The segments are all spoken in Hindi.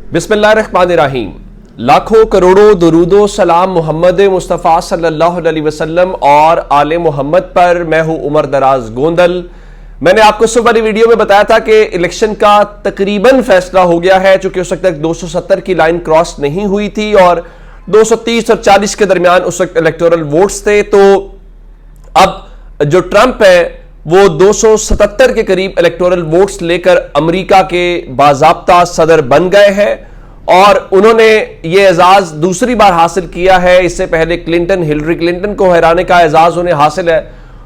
बिस्मिल्लाहिर्रहमानिर्रहीम। लाखों करोड़ों दुरूदो सलाम मोहम्मद मुस्तफ़ा सल्लल्लाहु अलैहि वसल्लम और आले मोहम्मद पर। मैं हूं उमर दराज गोंदल। मैंने आपको सुबह वाली वीडियो में बताया था कि इलेक्शन का तकरीबन फैसला हो गया है, चूंकि उस वक्त तक 270 की लाइन क्रॉस नहीं हुई थी और 230 और 40 के दरमियान उस वक्त इलेक्टोरल वोट्स थे। तो अब जो ट्रंप है वो 277 के करीब इलेक्टोरल वोट्स लेकर अमेरिका के बाज़ाब्ता सदर बन गए हैं और उन्होंने ये एजाज दूसरी बार हासिल किया है। इससे पहले हिलरी क्लिंटन को हराने का एजाज उन्हें हासिल है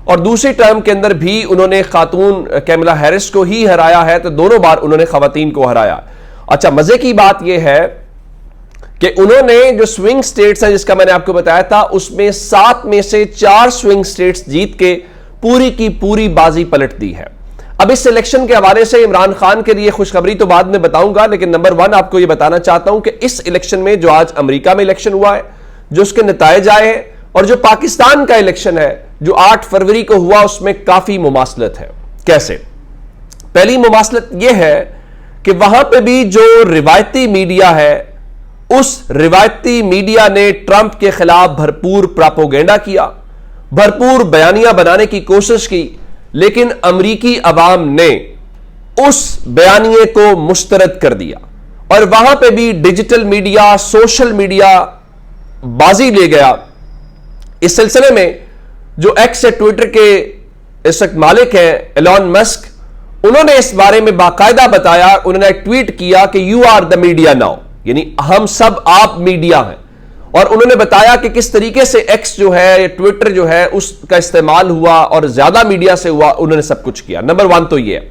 और दूसरी टर्म के अंदर भी उन्होंने खातून कैमला हैरिस को ही हराया है, तो दोनों बार उन्होंने खवातीन को हराया। अच्छा, मजे की बात यह है कि उन्होंने जो स्विंग स्टेट्स हैं जिसका मैंने आपको बताया था, उसमें 7 में से 4 स्विंग स्टेट्स जीत के पूरी की पूरी बाजी पलट दी है। अब इस इलेक्शन के हवाले से इमरान खान के लिए खुशखबरी तो बाद में बताऊंगा, लेकिन नंबर 1 आपको यह बताना चाहता हूं कि इस इलेक्शन में जो आज अमेरिका में इलेक्शन हुआ है, जो उसके नतीजे आए हैं, और जो पाकिस्तान का इलेक्शन है जो 8 फरवरी को हुआ, उसमें काफी मुमासलत है। कैसे? पहली मुमासलत यह है कि वहां पर भी जो रिवायती मीडिया है, उस रिवायती मीडिया ने ट्रंप के खिलाफ भरपूर प्रोपेगेंडा किया, भरपूर बयानियां बनाने की कोशिश की, लेकिन अमरीकी अवाम ने उस बयानिए को मुस्तरद कर दिया और वहां पे भी डिजिटल मीडिया, सोशल मीडिया बाजी ले गया। इस सिलसिले में जो एक्स ट्विटर के इस वक्त मालिक हैं एलॉन मस्क, उन्होंने इस बारे में बाकायदा बताया। उन्होंने ट्वीट किया कि you are the media now, यानी हम सब आप मीडिया हैं, और उन्होंने बताया कि किस तरीके से एक्स जो है, ट्विटर जो है, उसका इस्तेमाल हुआ और ज्यादा मीडिया से हुआ। उन्होंने सब कुछ किया। नंबर 1 तो ये है।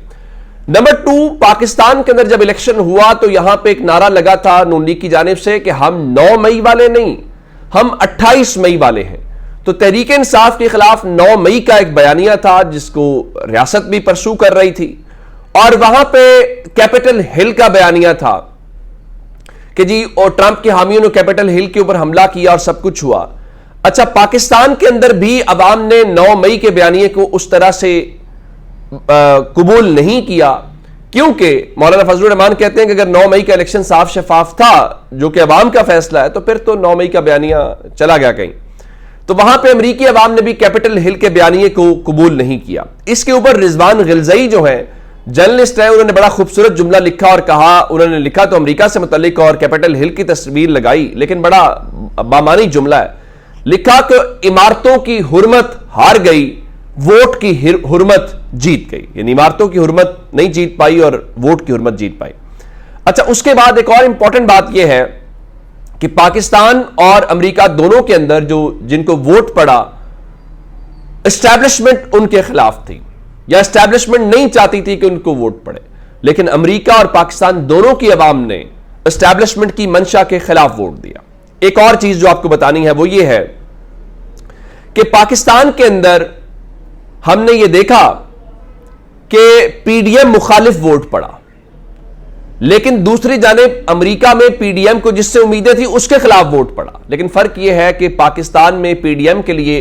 नंबर 2, पाकिस्तान के अंदर जब इलेक्शन हुआ तो यहां पे एक नारा लगा था नून लीग की जानिब से कि हम 9 मई वाले नहीं, हम 28 मई वाले हैं। तो तहरीक इंसाफ के खिलाफ 9 मई का एक बयानिया था जिसको रियासत भी परसू कर रही थी, और वहां पे कैपिटल हिल का बयानिया था कि जी और ट्रंप के हामियों ने कैपिटल हिल के ऊपर हमला किया और सब कुछ हुआ। अच्छा, पाकिस्तान के अंदर भी अवाम ने 9 मई के बयानिए को उस तरह से कबूल नहीं किया, क्योंकि मौलाना फजलुर रहमान कहते हैं कि अगर 9 मई का इलेक्शन साफ शफाफ था, जो कि अवाम का फैसला है, तो फिर तो 9 मई का बयानिया चला गया कहीं। तो वहां पे अमरीकी अवाम ने भी कैपिटल हिल के बयानिए को कबूल नहीं किया। इसके ऊपर रिजवान गिलज़ई जो है जर्नलिस्ट है, उन्होंने बड़ा खूबसूरत जुमला लिखा और कहा, उन्होंने लिखा तो अमेरिका से मुतल्लिक और कैपिटल हिल की तस्वीर लगाई, लेकिन बड़ा बामानी जुमला है। लिखा कि इमारतों की हुर्मत हार गई, वोट की हुर्मत जीत गई, यानी इमारतों की हुर्मत नहीं जीत पाई और वोट की हुर्मत जीत पाई। अच्छा, उसके बाद एक और इंपॉर्टेंट बात यह है कि पाकिस्तान और अमेरिका दोनों के अंदर जो जिनको वोट पड़ा, एस्टैब्लिशमेंट उनके खिलाफ थी या एस्टैब्लिशमेंट नहीं चाहती थी कि उनको वोट पड़े, लेकिन अमेरिका और पाकिस्तान दोनों की अवाम ने एस्टैब्लिशमेंट की मंशा के खिलाफ वोट दिया। एक और चीज जो आपको बतानी है वो ये है कि पाकिस्तान के अंदर हमने ये देखा कि पीडीएम मुखालिफ वोट पड़ा, लेकिन दूसरी जानिब अमेरिका में पीडीएम को जिससे उम्मीदें थी उसके खिलाफ वोट पड़ा। लेकिन फर्क यह है कि पाकिस्तान में पीडीएम के लिए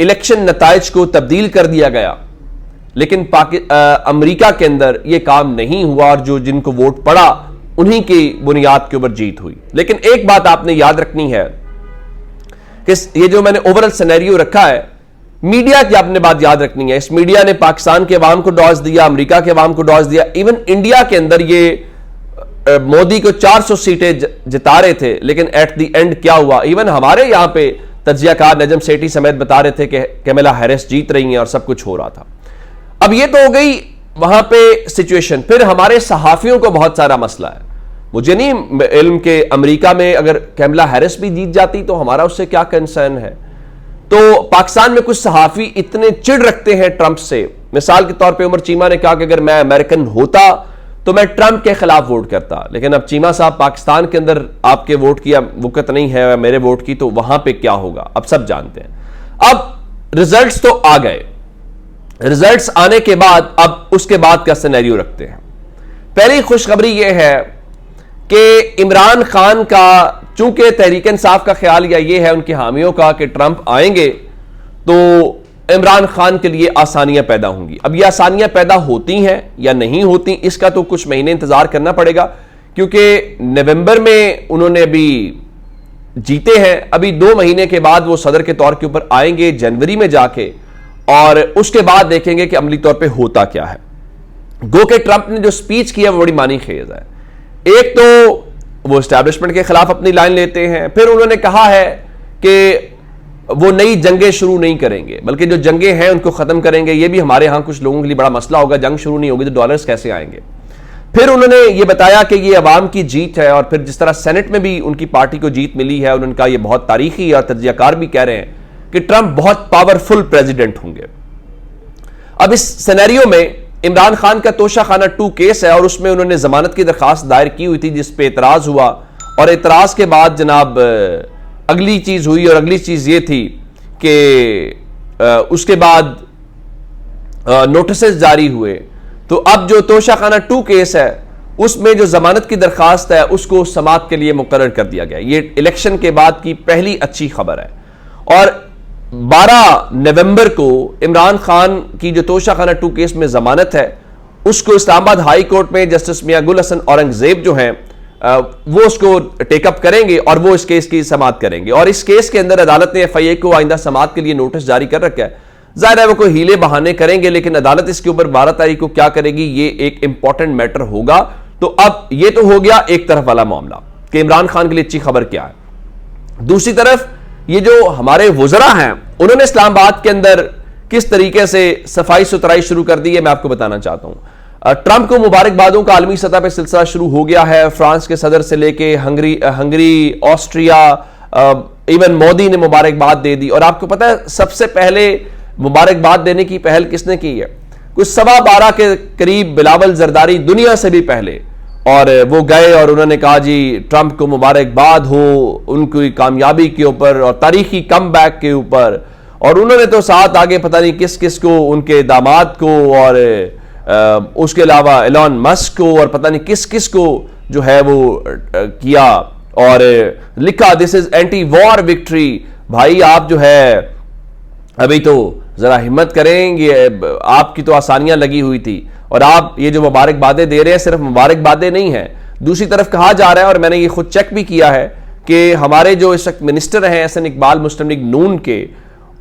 इलेक्शन नताइज को तब्दील कर दिया गया, लेकिन अमेरिका के अंदर यह काम नहीं हुआ और जो जिनको वोट पड़ा उन्हीं की बुनियाद के ऊपर जीत हुई। लेकिन एक बात आपने याद रखनी है कि ये जो मैंने ओवरऑल सिनेरियो रखा है, मीडिया की आपने बात याद रखनी है। इस मीडिया ने पाकिस्तान के अवाम को डॉज दिया, अमेरिका के अवाम को डॉज दिया। इवन इंडिया के अंदर ये मोदी को 400 सीटें जिता रहे थे, लेकिन एट द एंड क्या हुआ? इवन हमारे यहां पे तज्जियाकार नजम सेठी समेत बता रहे थे कि कैमला हैरिस जीत रही हैं और सब कुछ हो रहा था। अब ये तो हो गई वहां पे सिचुएशन। फिर हमारे सहाफियों को बहुत सारा मसला है। मुझे नहीं इल्म के अमेरिका में अगर कैमला हैरिस भी जीत जाती तो हमारा उससे क्या कंसर्न है। तो पाकिस्तान में कुछ सहाफी इतने चिढ़ रखते हैं ट्रंप से। मिसाल के तौर पे उमर चीमा ने कहा कि अगर मैं अमेरिकन होता तो मैं ट्रंप के खिलाफ वोट करता, लेकिन अब चीमा साहब पाकिस्तान के अंदर आपके वोट की वक़्त नहीं है मेरे वोट की, तो वहां पे क्या होगा अब सब जानते हैं। अब रिजल्ट्स तो आ गए, रिजल्ट्स आने के बाद अब उसके बाद का सिनेरियो रखते हैं। पहली खुशखबरी यह है कि इमरान खान का, चूंकि तहरीक इंसाफ का ख्याल या ये है उनके हामियों का कि ट्रंप आएंगे तो इमरान खान के लिए आसानियां पैदा होंगी। अब ये आसानियां पैदा होती हैं या नहीं होती, इसका तो कुछ महीने इंतजार करना पड़ेगा, क्योंकि नवंबर में उन्होंने अभी जीते हैं, अभी 2 महीने के बाद वो सदर के तौर के ऊपर आएंगे जनवरी में जाके, और उसके बाद देखेंगे कि अमली तौर पे होता क्या है। गो के ट्रंप ने जो स्पीच किया वो बड़ी मानी खेज है। एक तो वो एस्टैब्लिशमेंट के खिलाफ अपनी लाइन लेते हैं, फिर उन्होंने कहा है कि वो नई जंगें शुरू नहीं करेंगे, बल्कि जो जंगें हैं उनको खत्म करेंगे। ये भी हमारे यहां कुछ लोगों के लिए बड़ा मसला होगा, जंग शुरू नहीं होगी तो डॉलर्स कैसे आएंगे। फिर उन्होंने ये बताया कि ये अवाम की जीत है, और फिर जिस तरह सेनेट में भी उनकी पार्टी को जीत मिली है, उनका ये बहुत तारीखी और तज्जियाकार भी कह रहे हैं कि ट्रंप बहुत पावरफुल प्रेसिडेंट होंगे। अब इस सिनेरियो में इमरान खान का तोशाखाना 2 केस है, और उसमें उन्होंने जमानत की दरखास्त दायर की हुई थी जिस पे एतराज हुआ, और एतराज के बाद जनाब अगली चीज हुई, और अगली चीज ये थी कि उसके बाद नोटिस जारी हुए। तो अब जो तोशाखाना 2 केस है उसमें जो जमानत की दरखास्त है उसको समाअत के लिए मुकर्रर कर दिया गया। ये इलेक्शन के बाद की पहली अच्छी खबर है। और 12 नवंबर को इमरान खान की जो तोशाखाना 2 केस में जमानत है उसको इस्लामाबाद हाई कोर्ट में जस्टिस मियां गुल हसन औरंगजेब जो हैं वो उसको टेकअप करेंगे और वो इस केस की समाअत करेंगे। और इस केस के अंदर अदालत ने FIA को आइंदा समाअत के लिए नोटिस जारी कर रखा है। जाहिर है वो कोई हीले बहाने करेंगे, लेकिन अदालत इसके ऊपर 12 तारीख को क्या करेगी ये एक इंपॉर्टेंट मैटर होगा। तो अब ये तो हो गया एक तरफ वाला मामला कि इमरान खान के लिए अच्छी खबर क्या है। दूसरी तरफ ये जो हमारे वुज़रा हैं उन्होंने इस्लामाबाद के अंदर किस तरीके से सफाई सुथराई शुरू कर दी है मैं आपको बताना चाहता हूं। ट्रंप को मुबारकबादों का आलमी सतह पर सिलसिला शुरू हो गया है। फ्रांस के सदर से लेके हंगरी, ऑस्ट्रिया, इवन मोदी ने मुबारकबाद दे दी। और आपको पता है सबसे पहले मुबारकबाद देने की पहल किसने की है? कुछ 12:15 के करीब बिलावल जरदारी, दुनिया से भी पहले, और वो गए और उन्होंने कहा जी ट्रंप को मुबारकबाद हो उनकी कामयाबी के ऊपर और तारीखी कमबैक के ऊपर। और उन्होंने तो साथ आगे पता नहीं किस किस को, उनके दामाद को और उसके अलावा एलन मस्क को और पता नहीं किस किस को जो है वो किया और लिखा this is anti war victory. भाई आप जो है अभी तो जरा हिम्मत करेंगे, आपकी तो आसानियां लगी हुई थी और आप ये जो मुबारकबादें दे रहे हैं सिर्फ मुबारकबादें नहीं हैं। दूसरी तरफ कहा जा रहा है और मैंने ये खुद चेक भी किया है कि हमारे जो इस वक्त मिनिस्टर हैं एहसन इकबाल मुस्लिम लीग नून के,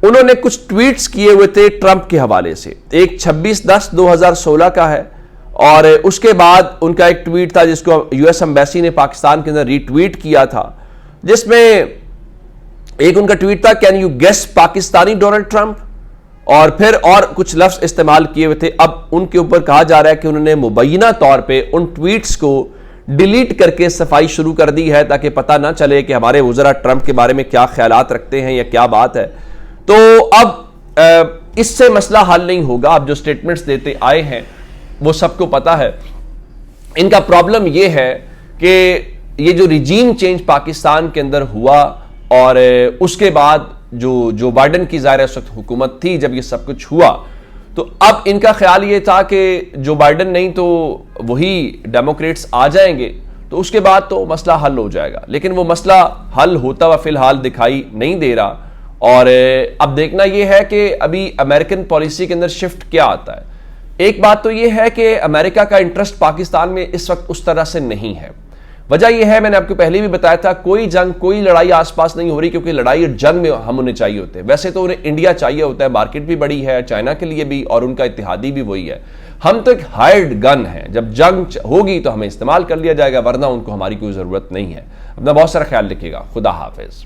उन्होंने कुछ ट्वीट्स किए हुए थे ट्रंप के हवाले से। एक 26/10/2016 का है और उसके बाद उनका एक ट्वीट था जिसको US एम्बेसी ने पाकिस्तान के अंदर रीट्वीट किया था, जिसमें एक उनका ट्वीट था can you guess Pakistani Donald Trump, और फिर और कुछ लफ्ज इस्तेमाल किए हुए थे। अब उनके ऊपर कहा जा रहा है कि उन्होंने मुबैना तौर पे उन ट्वीट्स को डिलीट करके सफाई शुरू कर दी है ताकि पता ना चले कि हमारे वज़रा ट्रंप के बारे में क्या ख्यालात रखते हैं या क्या बात है। तो अब इससे मसला हल नहीं होगा। अब जो स्टेटमेंट्स देते आए हैं वो सबको पता है। इनका प्रॉब्लम यह है कि ये जो रिजीम चेंज पाकिस्तान के अंदर हुआ और उसके बाद जो बाइडेन की ज़ाहिर उस वक्त हुकूमत थी जब ये सब कुछ हुआ, तो अब इनका ख्याल ये था कि जो बाइडेन नहीं तो वही डेमोक्रेट्स आ जाएंगे तो उसके बाद तो मसला हल हो जाएगा। लेकिन वो मसला हल होता हुआ फिलहाल दिखाई नहीं दे रहा। और अब देखना यह है कि अभी अमेरिकन पॉलिसी के अंदर शिफ्ट क्या आता है। एक बात तो यह है कि अमेरिका का इंटरेस्ट पाकिस्तान में इस वक्त उस तरह से नहीं है। वजह यह है, मैंने आपको पहले भी बताया था, कोई जंग कोई लड़ाई आसपास नहीं हो रही क्योंकि लड़ाई और जंग में हम उन्हें चाहिए होते हैं। वैसे तो उन्हें इंडिया चाहिए होता है, मार्केट भी बड़ी है चाइना के लिए भी और उनका इत्तेहादी भी वही है। हम तो एक हायर्ड गन है, जब जंग होगी तो हमें इस्तेमाल कर लिया जाएगा, वरना उनको हमारी कोई ज़रूरत नहीं है। अपना बहुत सारा ख्याल रखिएगा। खुदा हाफिज।